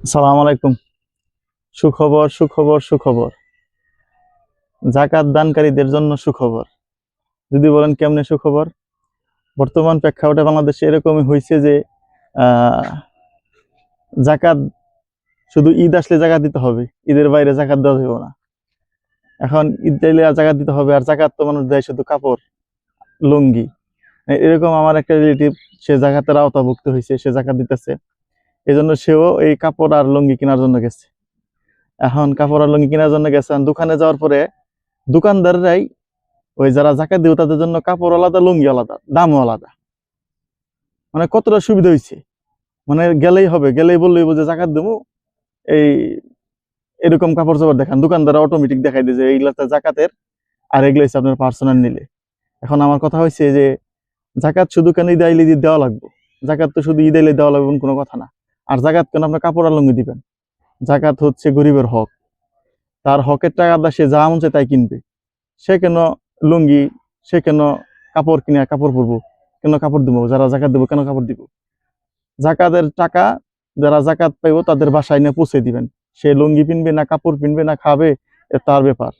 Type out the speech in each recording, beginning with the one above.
আসসালামু আলাইকুম। সুখবর সুখবর সুখবর। জাকাত দানকারীদের জন্য সুখবর। যদি বলেন কেমনে সুখবর, বর্তমান প্রেক্ষাপটে বাংলাদেশে এরকমই হয়েছে যে আহ, জাকাত শুধু ঈদ আসলে জাকাত দিতে হবে, ঈদের বাইরে জাকাত দেওয়া যাবে না। এখন ঈদ চাইলে জাকাত দিতে হবে, আর জাকাত তো মানুষ দেয় শুধু কাপড়, লুঙ্গি। এরকম আমার একটা রিলেটিভ, সে জাকাতের আওতাভুক্ত হয়েছে, সে জাকাত দিতেছে। এই জন্য সেও এই কাপড় আর লুঙ্গি কেনার জন্য গেছে। এখন কাপড় আর লুঙ্গি কেনার জন্য গেছে, আর দোকানে যাওয়ার পরে দোকানদাররাই ওই যারা জাকাত দিব তাদের জন্য কাপড় আলাদা, লুঙ্গি আলাদা, দামও আলাদা। মানে কতটা সুবিধা হয়েছে, মানে গেলেই হবে, গেলেই বললেই যে জাকাত দেবো, এই এরকম কাপড় চোপড় দেখান, দোকানদার অটোমেটিক দেখাই দিয়ে যে এইগুলাতে জাকাতের, আর এগুলো হচ্ছে আপনার পার্সোনাল নিলে। এখন আমার কথা হয়েছে যে জাকাত শুধু কেন ঈদ আইলে দেওয়া লাগবে? জাকাত তো শুধু ঈদ আইলে দেওয়া লাগবে এমন কোনো কথা না। আর জাকাত কেন আপনার কাপড় আর লুঙ্গি দিবেন? জাকাত হচ্ছে গরিবের হক। তার হকের টাকাটা সে যা মন চায় তাই কিনবে। সে কেন লুঙ্গি, সে কেন কাপড় কিনে কাপড় পরবো? কেন কাপড় দিব? যারা জাকাত দেবো কেন কাপড় দিব? জাকাতের টাকা যারা জাকাত পাইবো তাদের বাসায় নিয়ে পৌঁছে দিবেন। সে লুঙ্গি পিনবে না কাপড় পিনবে না খাবে, এটা তার ব্যাপার,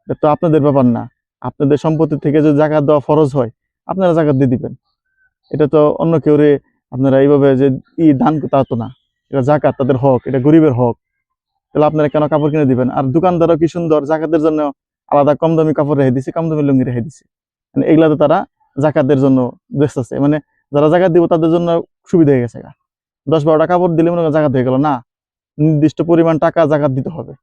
এটা তো আপনাদের ব্যাপার না। আপনাদের সম্পত্তি থেকে যদি জাকাত দেওয়া ফরজ হয়, আপনারা জাকাত দিয়ে দিবেন। এটা তো অন্য কেউ আপনারা এইভাবে যে দান, তা তো না। এটা জাকাত, তাদের হক, এটা গরিবের হক। তাহলে আপনারা কেন কাপড় কিনে দিবেন? আর দোকানদারও কি সুন্দর, জাকাতের জন্য আলাদা কম দামি কাপড় রেখে দিছে, কম দামি লুঙ্গি রেখে দিছে। মানে এগুলা তো তারা জাকাতের জন্য ব্যস্ত আছে। মানে যারা জাকাত দিব তাদের জন্য সুবিধা হয়ে গেছে। 10-12টা কাপড় দিলে মনে করেন জাকাত হয়ে গেল না, নির্দিষ্ট পরিমাণ টাকা জাকাত দিতে হবে।